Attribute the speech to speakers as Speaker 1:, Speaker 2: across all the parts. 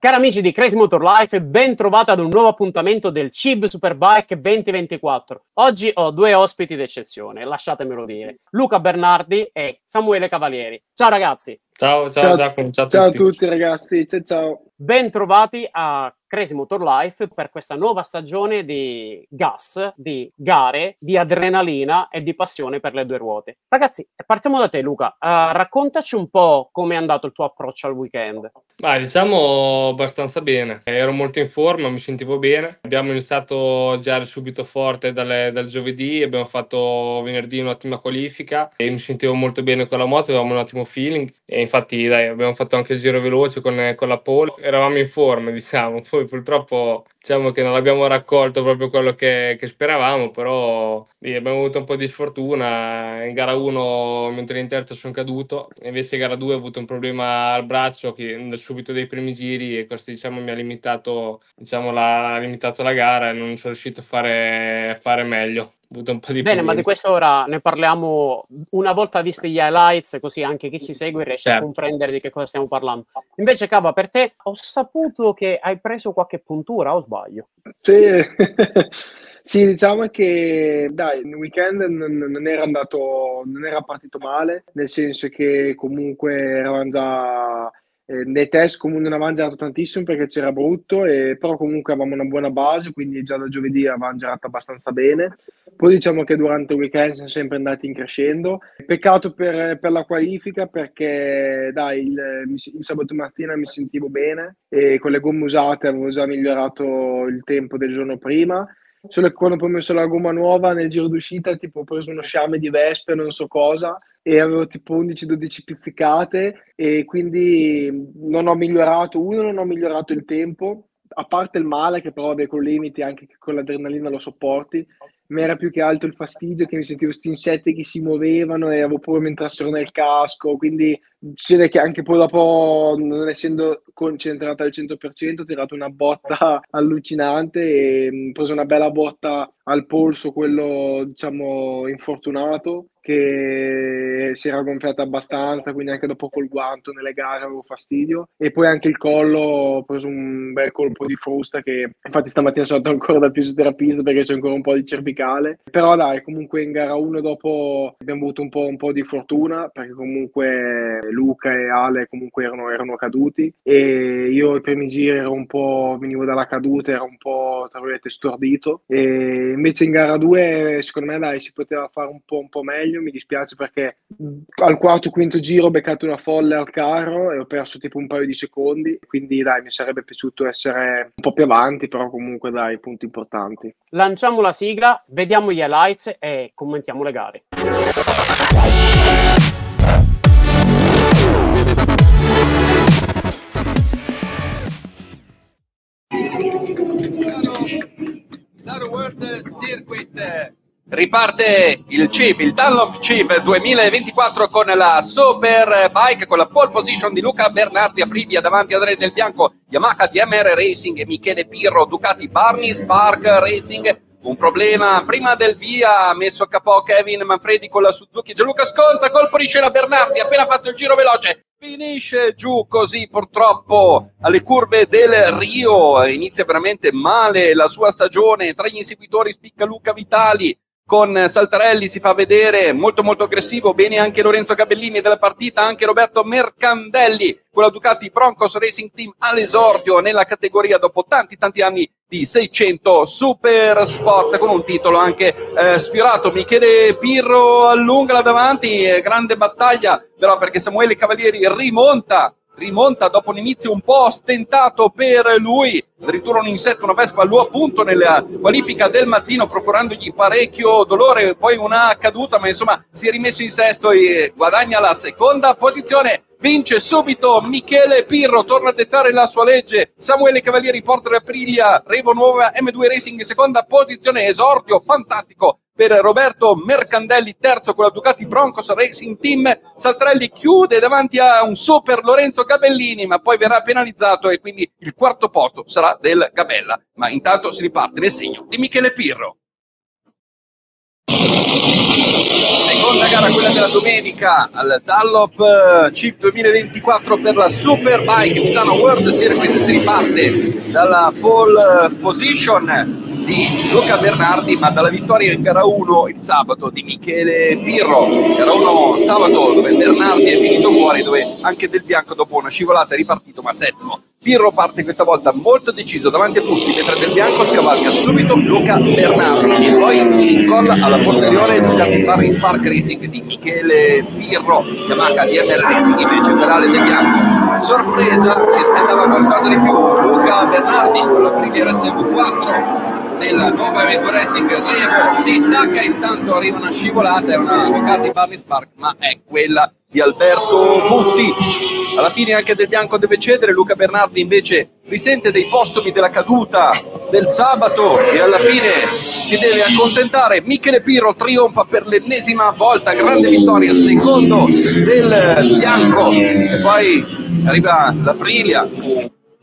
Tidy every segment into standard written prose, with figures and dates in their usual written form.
Speaker 1: Cari amici di Crazy Motor Life, ben trovati ad un nuovo appuntamento del CIV Superbike 2024. Oggi ho due ospiti d'eccezione, lasciatemelo dire, Luca Bernardi e Samuele Cavalieri. Ciao ragazzi.
Speaker 2: Ciao Giacomo,
Speaker 3: ciao a tutti ragazzi, ciao.
Speaker 1: Ben trovati a Crazy Motor Life per questa nuova stagione di gas, di gare, di adrenalina e di passione per le due ruote. Ragazzi, partiamo da te Luca, raccontaci un po' come è andato il tuo approccio al weekend.
Speaker 2: Diciamo abbastanza bene, ero molto in forma, mi sentivo bene, abbiamo iniziato già subito forte dal giovedì, abbiamo fatto venerdì un'ottima qualifica e mi sentivo molto bene con la moto, avevamo un ottimo feeling e infatti abbiamo fatto anche il giro veloce con la pole, eravamo in forma diciamo, poi purtroppo diciamo che non abbiamo raccolto proprio quello che speravamo, però abbiamo avuto un po' di sfortuna, in gara 1 mentre in terza sono caduto, invece in gara 2 ho avuto un problema al braccio che subito dei primi giri e questo diciamo mi ha limitato la gara e non sono riuscito a fare meglio. Avuto un po' di
Speaker 1: Bene,
Speaker 2: problemi.
Speaker 1: ma di questo ora ne parliamo una volta visti gli highlights, così anche chi ci segue riesce a comprendere di che cosa stiamo parlando. Invece, Cava, per te ho saputo che hai preso qualche puntura, o sbaglio?
Speaker 3: Sì, sì, diciamo che dai, il weekend non era partito male, nel senso che comunque eravamo già nei test comunque non avevamo girato tantissimo perché c'era brutto, però comunque avevamo una buona base, quindi già da giovedì avevamo girato abbastanza bene. Poi diciamo che durante il weekend siamo sempre andati in crescendo. Peccato per la qualifica perché dai, il sabato mattina mi sentivo bene e con le gomme usate avevo già migliorato il tempo del giorno prima. Solo che quando poi ho messo la gomma nuova nel giro d'uscita, tipo ho preso uno sciame di vespe, non so cosa, e avevo tipo 11-12 pizzicate e quindi non ho migliorato il tempo, a parte il male che però vabbè con limiti anche con l'adrenalina lo sopporti, ma era più che altro il fastidio che mi sentivo sti insetti che si muovevano e avevo paura mi entrassero nel casco, quindi si vede che anche poi dopo, non essendo concentrata al 100%, ho tirato una botta allucinante e ho preso una bella botta al polso, quello diciamo infortunato, che si era gonfiata abbastanza, quindi anche dopo col guanto nelle gare avevo fastidio. E poi anche il collo, ho preso un bel colpo di frusta che infatti stamattina sono andato ancora dal fisioterapista perché c'è ancora un po' di cervicale. Però dai, comunque in gara 1 dopo abbiamo avuto un po' di fortuna perché comunque Luca e Ale comunque erano caduti e io i primi giri venivo dalla caduta, ero un po' tra virgolette stordito e invece in gara 2 secondo me dai si poteva fare un po' meglio. Mi dispiace perché al quarto quinto giro ho beccato una folle al carro e ho perso tipo un paio di secondi, quindi dai mi sarebbe piaciuto essere un po' più avanti, però comunque dai punti importanti.
Speaker 1: Lanciamo la sigla, vediamo gli highlights e commentiamo le gare.
Speaker 4: World Circuit. Riparte il CIV, il Dunlop CIV 2024 con la Superbike, con la pole position di Luca Bernardi a Privia, davanti a Andrea Del Bianco, Yamaha DMR Racing e Michele Pirro, Ducati Barni Spark Racing. Un problema prima del via, ha messo a capo Kevin Manfredi con la Suzuki, Gianluca Sconza, colpo di scena Bernardi, appena fatto il giro veloce, finisce giù così purtroppo alle curve del Rio, inizia veramente male la sua stagione, tra gli inseguitori spicca Luca Vitali, con Saltarelli si fa vedere molto aggressivo, bene anche Lorenzo Gabellini della partita, anche Roberto Mercandelli con la Ducati Broncos Racing Team all'esordio nella categoria dopo tanti anni di 600 Super Sport, con un titolo anche sfiorato. Michele Pirro allunga là davanti, grande battaglia però perché Samuele Cavalieri rimonta dopo un inizio un po' stentato per lui, addirittura un insetto, una vespa lo appunto nella qualifica del mattino procurandogli parecchio dolore, poi una caduta, ma insomma si è rimesso in sesto e guadagna la seconda posizione. Vince subito Michele Pirro, torna a dettare la sua legge. Samuele Cavalieri porta l'Aprilia Revo Nuova M2 Racing, seconda posizione, esordio fantastico per Roberto Mercandelli, terzo con la Ducati Broncos Racing Team. Saltarelli chiude davanti a un super Lorenzo Gabellini, ma poi verrà penalizzato e quindi il quarto posto sarà del Gabella. Ma intanto si riparte nel segno di Michele Pirro. seconda gara, quella della domenica, al Dunlop Chip 2024 per la Superbike Misano World Circuit. Si riparte dalla pole position di Luca Bernardi, ma dalla vittoria in gara 1 il sabato di Michele Pirro. Gara 1 sabato dove Bernardi è finito fuori, dove anche Del Bianco dopo una scivolata è ripartito, ma settimo. Pirro parte questa volta molto deciso davanti a tutti, mentre Del Bianco scavalca subito Luca Bernardi e poi si incolla alla posteriore Ducati Barry Spark Racing di Michele Pirro. Yamaha DMR Racing invece pedale Del Bianco. Sorpresa, si aspettava qualcosa di più. Luca Bernardi con la briglia SV4 della nuova Evento Racing Revo si stacca, intanto arriva una scivolata, è una Ducati Barney Spark, ma è quella di Alberto Butti. Alla fine anche Del Bianco deve cedere, Luca Bernardi invece risente dei postumi della caduta del sabato e alla fine si deve accontentare. Michele Pirro trionfa per l'ennesima volta, grande vittoria, secondo Del Bianco, e poi arriva l'Aprilia.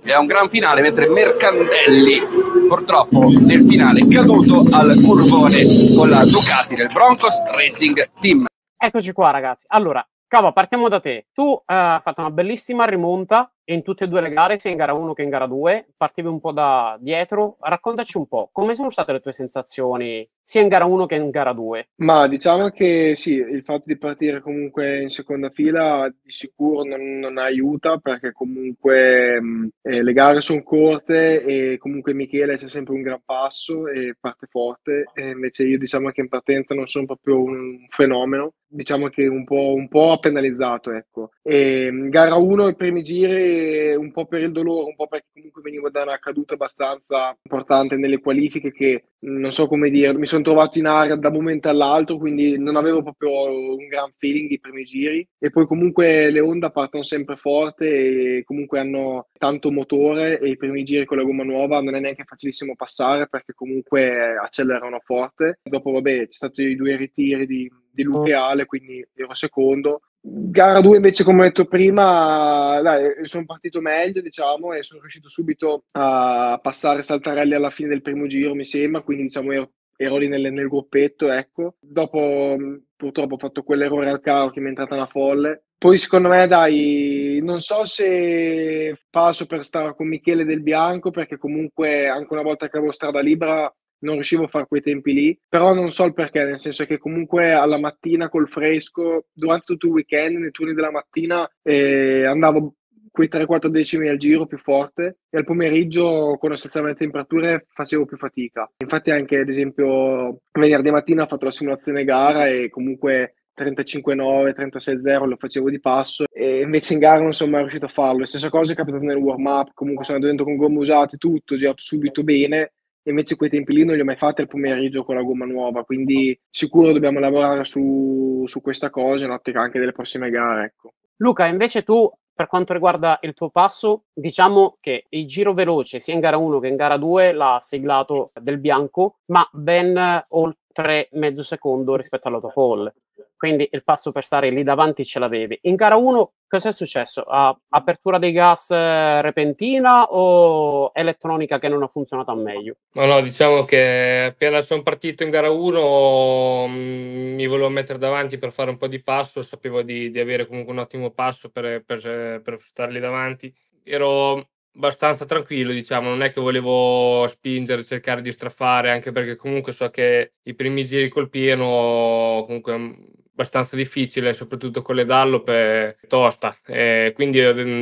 Speaker 4: È un gran finale, mentre Mercandelli purtroppo nel finale caduto al curvone con la Ducati del Broncos Racing Team.
Speaker 1: Eccoci qua, ragazzi. Allora, Cava, partiamo da te. Tu hai fatto una bellissima rimonta in tutte e due le gare, sia in gara 1 che in gara 2. Partivi un po' da dietro. Raccontaci un po', come sono state le tue sensazioni sia in gara 1 che in gara 2?
Speaker 3: Ma diciamo che sì, il fatto di partire comunque in seconda fila di sicuro non aiuta, perché comunque le gare sono corte e comunque Michele c'è sempre un gran passo e parte forte, e invece io diciamo che in partenza non sono proprio un fenomeno, diciamo che un po' ha penalizzato, ecco. E in gara 1 i primi giri un po' per il dolore, un po' perché comunque venivo da una caduta abbastanza importante nelle qualifiche, che non so come dire, mi sono trovato in area da un momento all'altro, quindi non avevo proprio un gran feeling i primi giri. E poi comunque le Honda partono sempre forte e comunque hanno tanto motore, e i primi giri con la gomma nuova non è neanche facilissimo passare, perché comunque accelerano forte. Dopo vabbè, c'è stato i 2 ritiri di Luca e Ale, quindi ero secondo. Gara 2 invece, come ho detto prima, dai, sono partito meglio, diciamo, e sono riuscito subito a passare Saltarelli alla fine del primo giro, mi sembra, quindi diciamo ero lì nel gruppetto, ecco. Dopo purtroppo ho fatto quell'errore al carro che mi è entrata una folle. Poi secondo me, dai, non so se passo per stare con Michele Del Bianco, perché comunque anche una volta che avevo strada libera non riuscivo a fare quei tempi lì, però non so il perché, nel senso che comunque alla mattina col fresco, durante tutto il weekend, nei turni della mattina andavo quei 3-4 decimi al giro più forte, e al pomeriggio con l'assestamento di temperature facevo più fatica. Infatti anche ad esempio venerdì mattina ho fatto la simulazione gara e comunque 35,9, 36,0 lo facevo di passo, e invece in gara non sono mai riuscito a farlo. La stessa cosa è capitata nel warm up, comunque sono andato dentro con gomme usate, tutto, ho girato subito bene. Invece quei tempi lì non li ho mai fatti al pomeriggio con la gomma nuova, quindi sicuro dobbiamo lavorare su questa cosa in ottica anche delle prossime gare, ecco.
Speaker 1: Luca, invece tu, per quanto riguarda il tuo passo, diciamo che il giro veloce sia in gara 1 che in gara 2 l'ha siglato Del Bianco, ma ben oltre mezzo secondo rispetto alla tua pole. Quindi il passo per stare lì davanti ce l'avevi. In gara 1 cosa è successo? Apertura dei gas repentina o elettronica che non ha funzionato al meglio?
Speaker 2: No, diciamo che appena sono partito in gara 1 mi volevo mettere davanti per fare un po' di passo, sapevo di avere comunque un ottimo passo per stare lì davanti. Ero abbastanza tranquillo, diciamo, non è che volevo spingere, cercare di strafare, anche perché comunque so che i primi giri col pieno comunque è abbastanza difficile, soprattutto con le Dunlop è tosta, quindi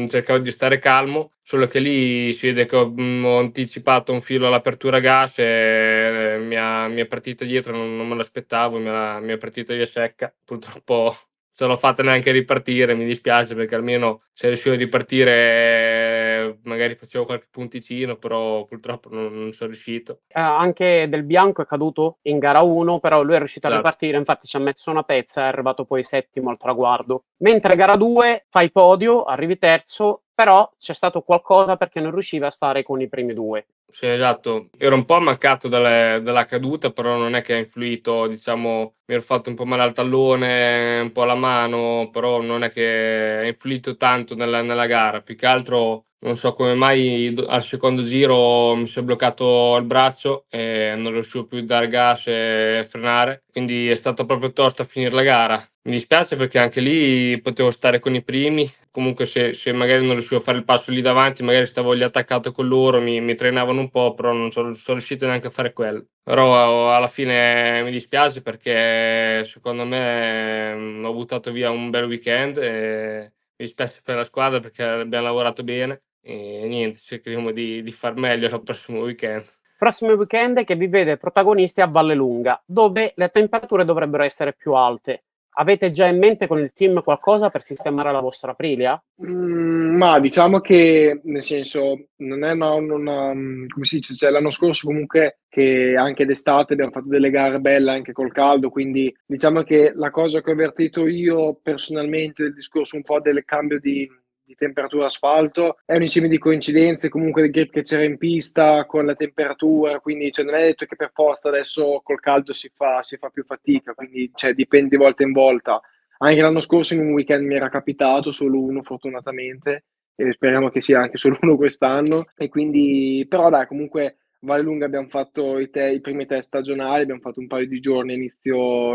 Speaker 2: cercavo di stare calmo, solo che lì si vede che ho anticipato un filo all'apertura gas e mi è partita dietro, non me l'aspettavo, mi è partita via secca, purtroppo se l'ho fatta neanche ripartire, mi dispiace, perché almeno se riuscivo a ripartire magari facevo qualche punticino, però purtroppo non sono riuscito.
Speaker 1: Anche Del Bianco è caduto in gara 1, però lui è riuscito a
Speaker 2: Esatto.
Speaker 1: ripartire, infatti ci ha messo una pezza, è arrivato poi settimo al traguardo. Mentre gara 2 fai podio, arrivi terzo, però c'è stato qualcosa perché non riusciva a stare con i primi due.
Speaker 2: Sì, esatto. Ero un po' ammaccato dalla caduta, però non è che ha influito, diciamo, mi ero fatto un po' male al tallone, un po' alla mano, però non è che ha influito tanto nella gara. Più che altro non so come mai al secondo giro mi si è bloccato il braccio e non riuscivo più a dare gas e frenare, quindi è stato proprio tosta a finire la gara. Mi dispiace perché anche lì potevo stare con i primi. Comunque se magari non riuscivo a fare il passo lì davanti, magari stavo lì attaccato con loro, mi trainavano un po', però non sono riuscito neanche a fare quello. Però alla fine mi dispiace perché secondo me ho buttato via un bel weekend e mi dispiace per la squadra perché abbiamo lavorato bene e niente, cercheremo di far meglio il prossimo weekend.
Speaker 1: Prossimo weekend che vi vede protagonisti a Vallelunga, dove le temperature dovrebbero essere più alte. Avete già in mente con il team qualcosa per sistemare la vostra Aprilia?
Speaker 3: Ma diciamo che, nel senso, non è come si dice, cioè, l'anno scorso comunque che anche d'estate abbiamo fatto delle gare belle anche col caldo, quindi diciamo che la cosa che ho avvertito io personalmente del discorso un po' del cambio di temperatura asfalto è un insieme di coincidenze, comunque del grip che c'era in pista con la temperatura, quindi cioè, non è detto che per forza adesso col caldo si fa più fatica, quindi cioè, dipende di volta in volta. Anche l'anno scorso in un weekend mi era capitato, solo uno fortunatamente, e speriamo che sia anche solo uno quest'anno. E quindi, però dai, comunque a Vallelunga abbiamo fatto i primi test stagionali, abbiamo fatto un paio di giorni inizio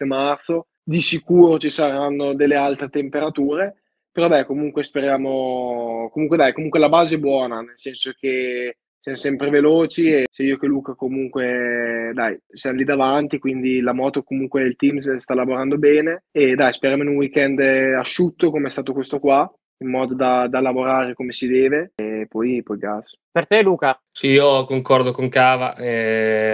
Speaker 3: marzo. Di sicuro ci saranno delle altre temperature, però dai, comunque speriamo, comunque la base è buona, nel senso che siamo sempre veloci e sia io che Luca comunque, dai, siamo lì davanti, quindi la moto comunque il team sta lavorando bene e dai, speriamo in un weekend asciutto come è stato questo qua, in modo da lavorare come si deve e poi gas.
Speaker 1: Per te, Luca?
Speaker 2: Sì, io concordo con Cava,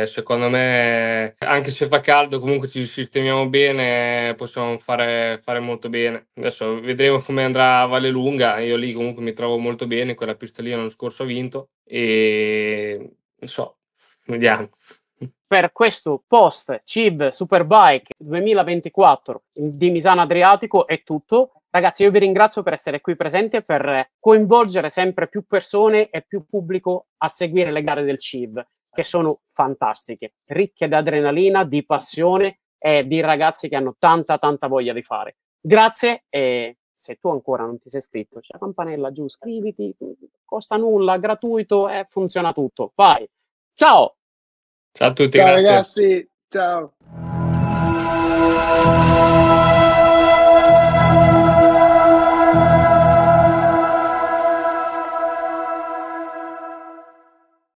Speaker 2: secondo me anche se fa caldo comunque ci sistemiamo bene, possiamo fare molto bene. Adesso vedremo come andrà a Vallelunga, io lì comunque mi trovo molto bene, quella pista lì l'anno scorso ho vinto e non so, vediamo.
Speaker 1: Per questo post CIB Superbike 2024 di Misano Adriatico è tutto. Ragazzi, io vi ringrazio per essere qui presenti e per coinvolgere sempre più persone e più pubblico a seguire le gare del CIB, che sono fantastiche, ricche di adrenalina, di passione e di ragazzi che hanno tanta voglia di fare. Grazie e se tu ancora non ti sei iscritto, c'è la campanella giù, iscriviti, costa nulla, gratuito e funziona tutto. Vai! Ciao!
Speaker 2: Ciao a tutti,
Speaker 3: Ciao
Speaker 2: grazie.
Speaker 3: ragazzi, ciao!